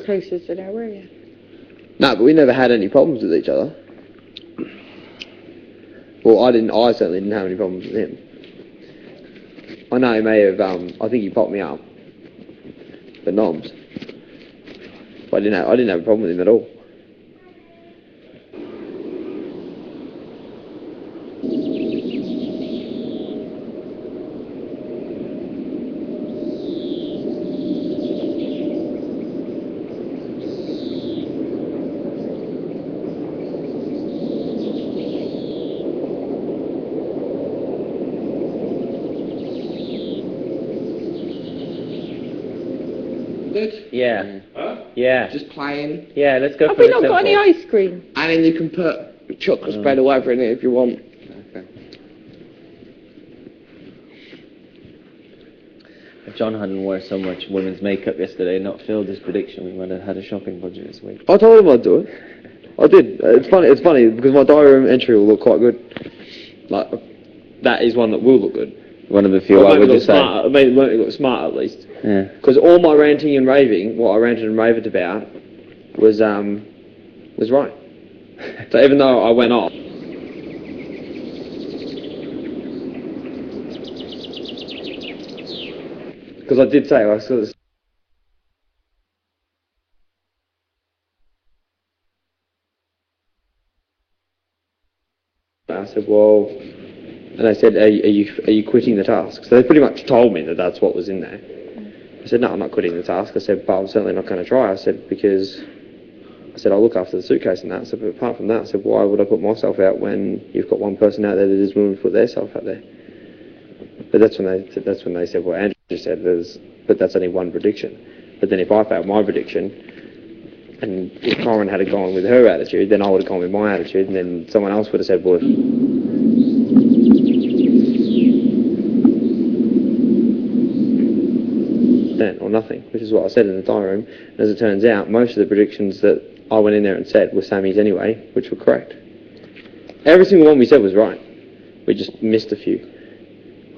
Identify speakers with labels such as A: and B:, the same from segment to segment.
A: closer to now, were you?
B: No, but we never had any problems with each other. Well, I certainly didn't have any problems with him. I know he may have, I think he popped me up for noms. But I didn't have a problem with him at all.
C: Yeah.
D: Huh?
C: Yeah.
B: Just plain.
C: Yeah, let's go
A: Have
C: for
A: we
C: the
A: not
C: simple.
A: got any ice cream?
B: And then you can put chocolate spread all over in it if you want.
D: Okay.
C: If John hadn't worn so much women's makeup yesterday and not filled his prediction, we might have had a shopping budget this week.
B: I told him I'd do it. I did. It's funny because my diary room entry will look quite good. Like, that is one that will look good.
C: One of the few, I would just say.
B: It made me look smart at least.
C: Yeah.
B: Because all my ranting and raving, what I ranted and raved about, was right. So even though I went off, because I did say I sort of. I said, well, and they said, are you quitting the task? So they pretty much told me that that's what was in there. I said, no, I'm not quitting the task. I said, but I'm certainly not going to try. I said, because I'll look after the suitcase and that. I said, but apart from that, I said, why would I put myself out when you've got one person out there that is willing to put their self out there? But that's when they said, well, Andrew said, but that's only one prediction. But then if I failed my prediction, and if Corin had gone with her attitude, then I would have gone with my attitude, and then someone else would have said, well, then or nothing, which is what I said in the diary room. And as it turns out, most of the predictions that I went in there and said were Sammy's anyway, which were correct. Every single one we said was right. We just missed a few,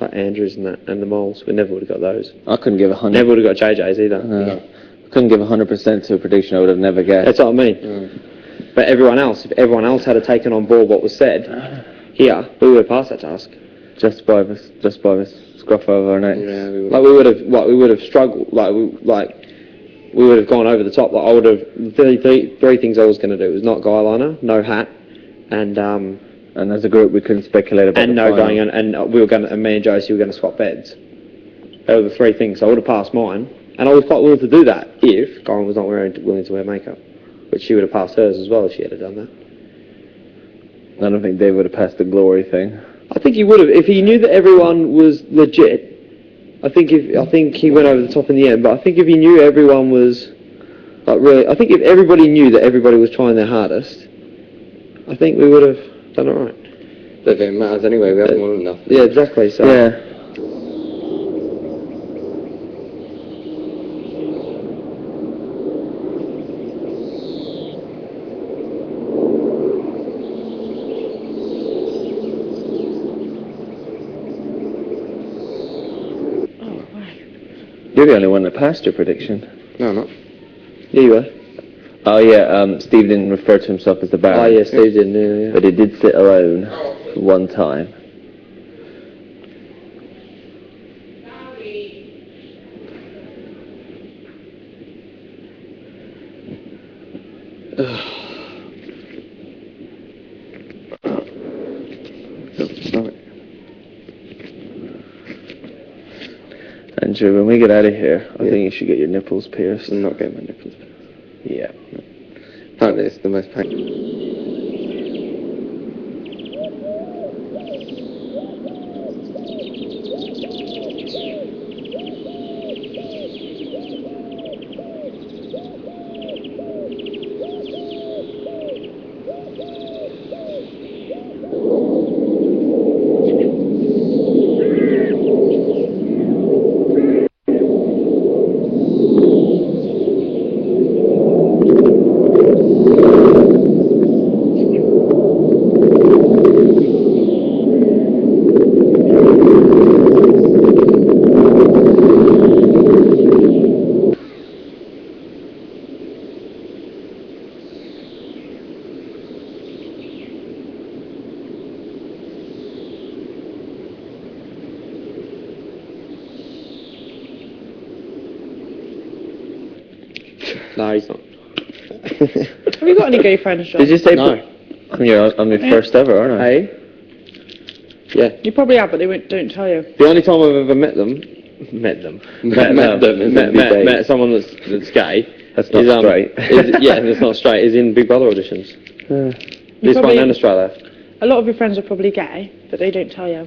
B: like Andrews and that, and the moles. We never would have got those.
C: I couldn't give 100.
B: Never would have got JJ's either.
C: I couldn't give 100% to a prediction I would have never guessed.
B: That's what I mean. But everyone else, if everyone else had taken on board what was said here, we would have passed that task.
C: Just by the scruff over our necks.
D: Yeah,
B: We would have struggled. We would have gone over the top. Like I would have three things I was going to do was not guy liner, no hat, and
C: as a group we couldn't speculate about.
B: And no going on, and we were going to, and me and Josie were going to swap beds. Those were the three things. So I would have passed mine, and I was quite willing to do that if Corin was not willing to wear makeup, which she would have passed hers as well if she had done that.
C: I don't think Dave would have passed the glory thing.
B: I think he would have if he knew that everyone was legit. I think he went over the top in the end, but I think if he knew everyone was really, I think if everybody knew that everybody was trying their hardest, I think we would have done it right.
D: But it matters anyway. We haven't won enough.
B: Yeah, exactly. So.
C: Yeah. You're the only one that passed your prediction.
D: No, not.
B: Yeah, you were.
C: Oh yeah, Steve didn't refer to himself as the Baron.
B: Oh yeah, Steve didn't. Yeah.
C: But he did sit alone one time. Andrew, when we get out of here, I think you should get your nipples pierced.
D: I'm not getting my nipples pierced.
C: Yeah.
D: Apparently it's the most painful.
B: No, he's not.
A: Have you got any gay friends, John?
C: Did you say?
B: No.
C: I'm your first ever, aren't I?
B: Hey? Yeah.
A: You probably have, but they don't tell you.
B: The only time I've ever met someone that's gay.
C: That's not straight.
B: That's not straight. Is in Big Brother auditions. This one
A: probably-
B: and Australia.
A: A lot of your friends are probably gay, but they don't tell you.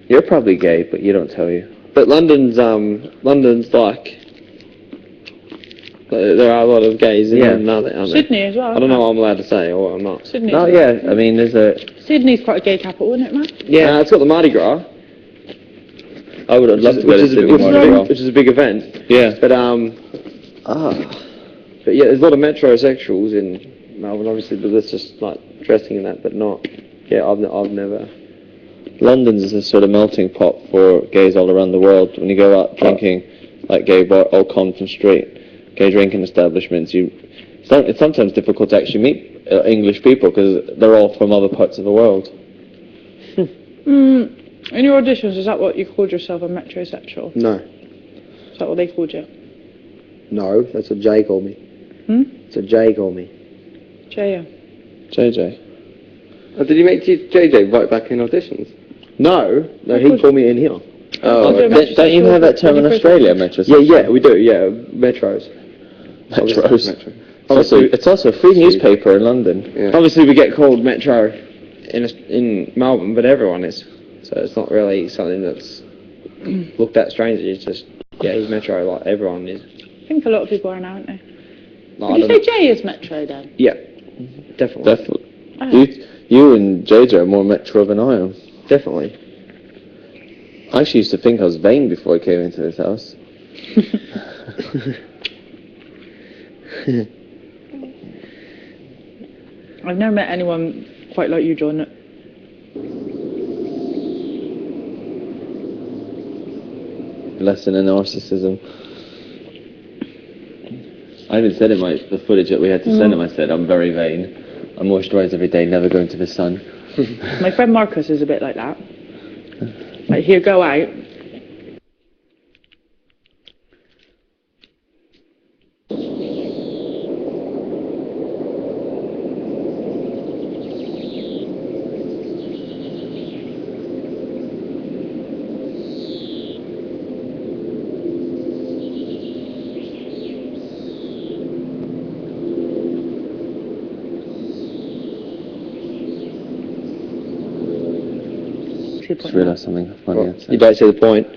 C: You're probably gay, but you don't tell you.
B: But London's like. There are a lot of gays in London, aren't there?
A: Sydney as well.
B: I don't know what I'm allowed to say or what I'm not.
A: Sydney.
C: No, yeah. I mean, there's a.
A: Sydney's quite a gay capital, isn't it, Matt?
B: Yeah, it's got the Mardi Gras.
C: I would have loved to go to Sydney Mardi Gras.
B: Which is a big event.
C: Yeah.
B: But But yeah, there's a lot of metrosexuals in Melbourne, obviously, but that's just like dressing in that, but not. Yeah, I've never.
C: London's a sort of melting pot for gays all around the world. When you go out drinking, like gay bar, Old Compton Street, gay drinking establishments, it's sometimes difficult to actually meet English people because they're all from other parts of the world.
A: In your auditions, is that what you called yourself, a metrosexual?
B: No.
A: Is that what they called you?
B: No, that's what Jay called me. That's what Jay called me.
A: Jaya.
C: JJ.
D: Oh, did you make JJ right back in auditions?
B: No, he called me in here.
D: Oh,
A: Okay.
D: okay.
C: Don't you have that term in Australia, metrosexual?
B: Yeah, we do, yeah, metros.
C: Metros.
D: Metro.
C: It's also a free newspaper in London.
D: Yeah.
B: Obviously, we get called Metro in Melbourne, but everyone is. So it's not really something that's looked at strangely. It's just, yeah, he's Metro like everyone is.
A: I think a lot of people are now, aren't they?
B: No,
A: Did you say Jay is metro then?
B: Yeah, definitely.
C: Definitely.
A: Oh.
C: You and JJ are more metro than I am.
B: Definitely.
C: I actually used to think I was vain before I came into this house.
A: I've never met anyone quite like you, John.
C: Lesson in narcissism. I even said in the footage that we had to send him, I said, I'm very vain. I moisturise every day, never go into the sun.
A: My friend Marcus is a bit like that. Like, he'll go out.
C: Just realised something funny.
B: You don't see the point.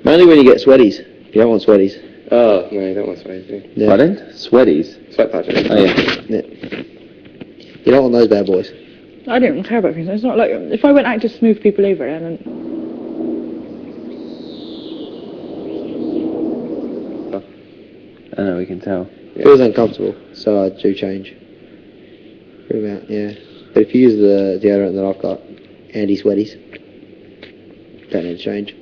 B: Mainly when you get sweaties. You don't want sweaties.
D: Oh, no, you don't want to say anything.
B: Yeah.
C: Pardon? Sweaties.
D: Sweat patches.
C: Oh, yeah.
B: You don't want those bad boys.
A: I don't care about things. It's not like if I went out to smooth people over, then
C: I know, we can tell.
B: Feels uncomfortable, so I do change. Pretty much, yeah. But if you use the deodorant that I've got, anti-sweaties, don't need to change.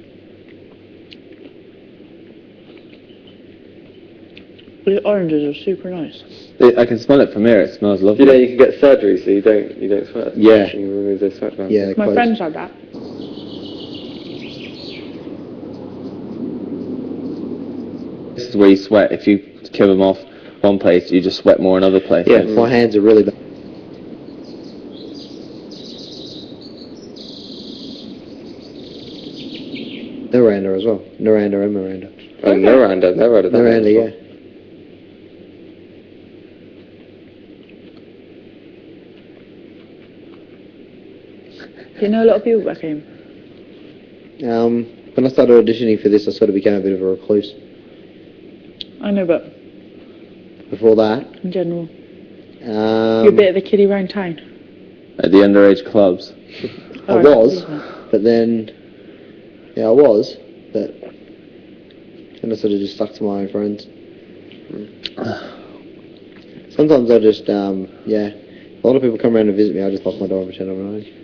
A: the oranges are super nice.
C: I can smell it from here. It smells
D: You
C: lovely.
D: know, you can get surgery so you don't sweat.
B: Yeah.
D: You can remove those sweat glands.
B: Yeah,
A: My
B: close.
A: friends had that.
C: This is where you sweat. If you kill them off one place, you just sweat more in other places.
B: Yeah, my hands are really bad. Miranda as well. Miranda and Miranda.
D: Oh, Miranda, never heard of that.
B: Miranda, yeah.
A: Do you know a lot of people back home?
B: When I started auditioning for this, I sort of became a bit of a recluse.
A: I know, but
B: Before that,
A: in general, you're a bit of the kiddie round town.
C: At the underage clubs.
B: I was, but then, yeah, I was, but then I sort of just stuck to my own friends. Sometimes I just, yeah, a lot of people come around and visit me, I just lock my door and pretend I'm at home.